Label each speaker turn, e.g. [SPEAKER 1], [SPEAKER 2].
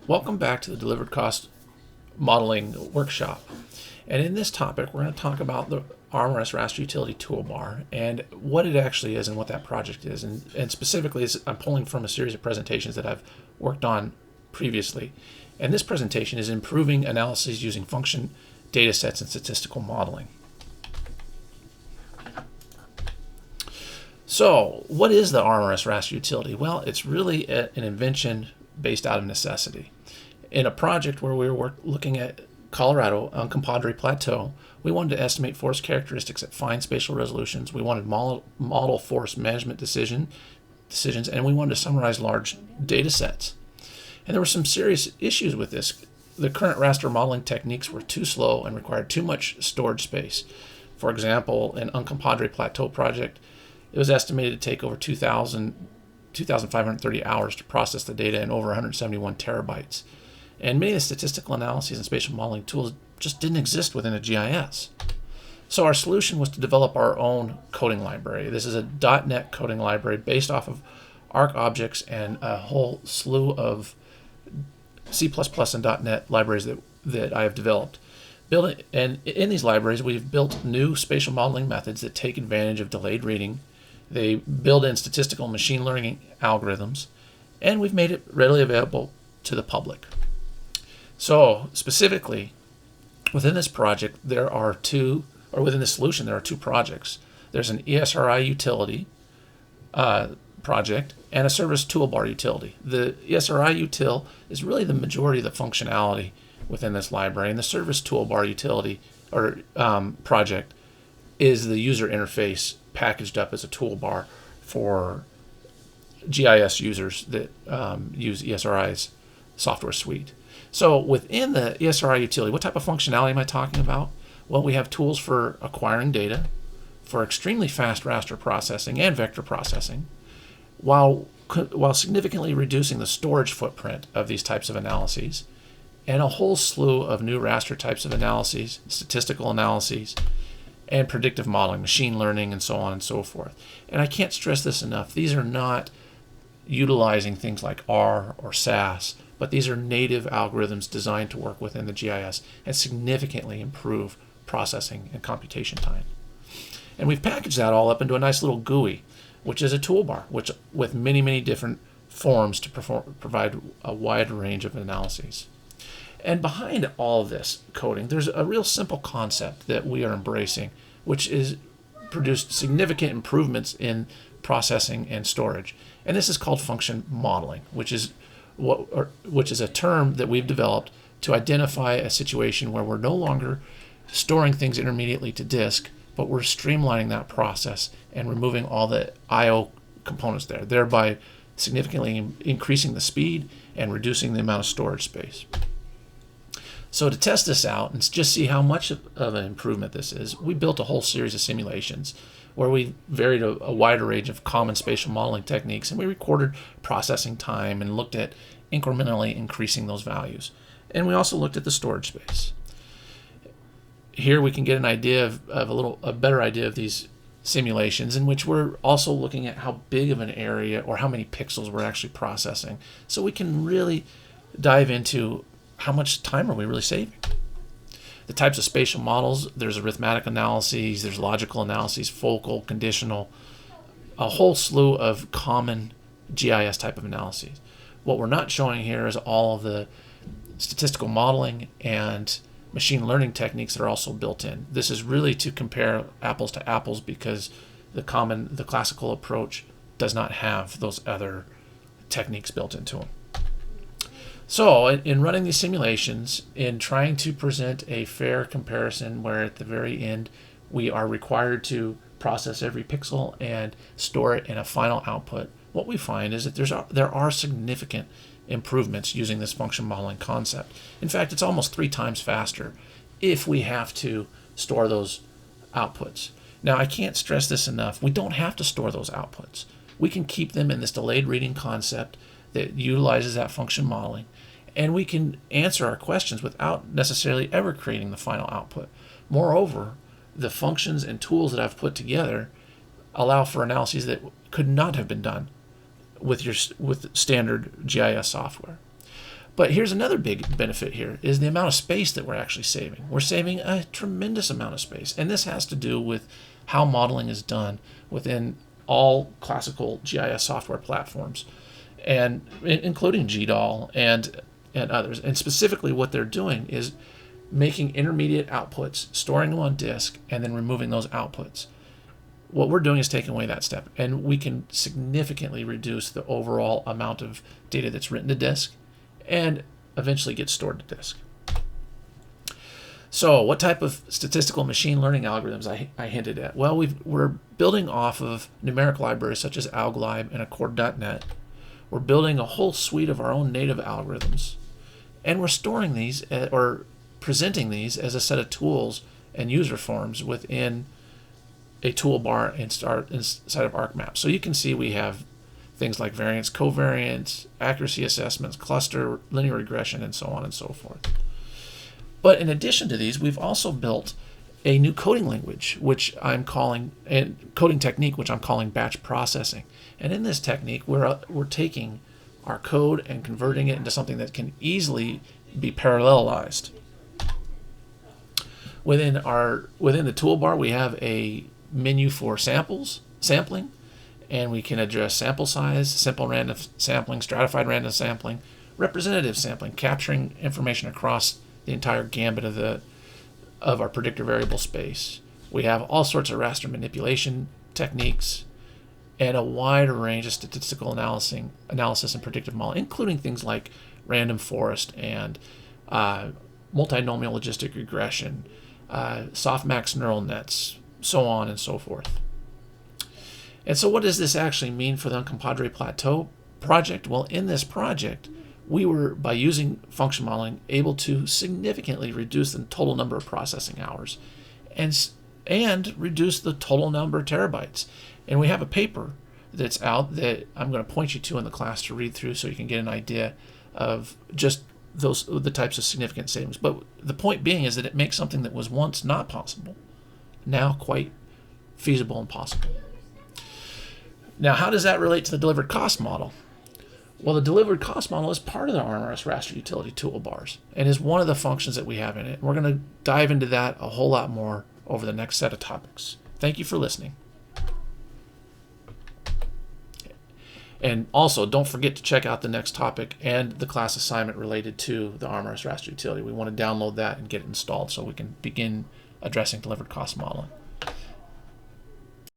[SPEAKER 1] Welcome back to the Delivered Cost Modeling Workshop. And in this topic, we're going to talk about the RMRS Raster Utility Toolbar and what it actually is and what that project is. And specifically, I'm pulling from a series of presentations that I've worked on previously. And this presentation is improving analyses using function data sets and statistical modeling. So, what is the RMRS Raster Utility? Well, it's really an invention based out of necessity. In a project where we were looking at Colorado Uncompahgre Plateau, we wanted to estimate forest characteristics at fine spatial resolutions. We wanted model forest management decisions, and we wanted to summarize large data sets. And there were some serious issues with this. The current raster modeling techniques were too slow and required too much storage space. For example, in Uncompahgre Plateau project, it was estimated to take over 2,530 hours to process the data and over 171 terabytes. And many of the statistical analyses and spatial modeling tools just didn't exist within a GIS. So our solution was to develop our own coding library. This is a .NET coding library based off of ArcObjects and a whole slew of C++ and .NET libraries that I have developed. And in these libraries, we've built new spatial modeling methods that take advantage of delayed reading. They build in statistical machine learning algorithms, and we've made it readily available to the public. So specifically, within this project, within this solution, there are two projects. There's an ESRI utility project and a service toolbar utility. The ESRI util is really the majority of the functionality within this library, and the service toolbar utility or project is the user interface packaged up as a toolbar for GIS users that use ESRI's software suite. So within the ESRI utility, what type of functionality am I talking about? Well, we have tools for acquiring data, for extremely fast raster processing and vector processing, while significantly reducing the storage footprint of these types of analyses, and a whole slew of new raster types of analyses, statistical analyses, and predictive modeling, machine learning, and so on and so forth. And I can't stress this enough. These are not utilizing things like R or SAS, but these are native algorithms designed to work within the GIS and significantly improve processing and computation time. And we've packaged that all up into a nice little GUI, which is a toolbar, with many, many different forms to provide a wide range of analyses. And behind all of this coding, there's a real simple concept that we are embracing, which is produced significant improvements in processing and storage. And this is called function modeling, which is a term that we've developed to identify a situation where we're no longer storing things intermediately to disk, but we're streamlining that process and removing all the I/O components there, thereby significantly increasing the speed and reducing the amount of storage space. So to test this out and just see how much of an improvement this is, we built a whole series of simulations where we varied a wider range of common spatial modeling techniques, and we recorded processing time and looked at incrementally increasing those values. And we also looked at the storage space. Here we can get an idea of a better idea of these simulations, in which we're also looking at how big of an area or how many pixels we're actually processing, so we can really dive into how much time are we really saving. The types of spatial models, there's arithmetic analyses, there's logical analyses, focal, conditional, a whole slew of common GIS type of analyses. What we're not showing here is all of the statistical modeling and machine learning techniques that are also built in. This is really to compare apples to apples because the classical approach does not have those other techniques built into them. So in running these simulations, in trying to present a fair comparison where at the very end we are required to process every pixel and store it in a final output, what we find is that there are significant improvements using this function modeling concept. In fact, it's almost 3 times faster if we have to store those outputs. Now, I can't stress this enough. We don't have to store those outputs. We can keep them in this delayed reading concept that utilizes that function modeling, and we can answer our questions without necessarily ever creating the final output. Moreover, the functions and tools that I've put together allow for analyses that could not have been done with standard GIS software. But here's another big benefit here is the amount of space that we're actually saving. We're saving a tremendous amount of space. And this has to do with how modeling is done within all classical GIS software platforms, and including GDAL and others. And specifically what they're doing is making intermediate outputs, storing them on disk, and then removing those outputs. What we're doing is taking away that step, and we can significantly reduce the overall amount of data that's written to disk and eventually get stored to disk. So what type of statistical machine learning algorithms I hinted at? Well, we're building off of numeric libraries such as alglib and accord.net. We're building a whole suite of our own native algorithms, and we're storing these or presenting these as a set of tools and user forms within a toolbar inside of ArcMap. So you can see we have things like variance, covariance, accuracy assessments, cluster, linear regression, and so on and so forth. But in addition to these, we've also built a new coding language, which I'm calling, and coding technique, which I'm calling batch processing. And in this technique, we're taking our code and converting it into something that can easily be parallelized. Within the toolbar, we have a menu for sampling, and we can address sample size, simple random sampling, stratified random sampling, representative sampling, capturing information across the entire gambit of our predictor variable space. We have all sorts of raster manipulation techniques and a wide range of statistical analysis and predictive modeling, including things like random forest and multinomial logistic regression, softmax neural nets, so on and so forth. And so what does this actually mean for the Uncompadre Plateau project? Well, in this project, we were, by using function modeling, able to significantly reduce the total number of processing hours and reduce the total number of terabytes. And we have a paper that's out that I'm going to point you to in the class to read through so you can get an idea of just the types of significant savings. But the point being is that it makes something that was once not possible now quite feasible and possible. Now, how does that relate to the delivered cost model? Well, the delivered cost model is part of the RMRS Raster Utility toolbars and is one of the functions that we have in it. We're going to dive into that a whole lot more over the next set of topics. Thank you for listening. And also, don't forget to check out the next topic and the class assignment related to the RMRS Raster Utility. We want to download that and get it installed so we can begin addressing delivered cost modeling.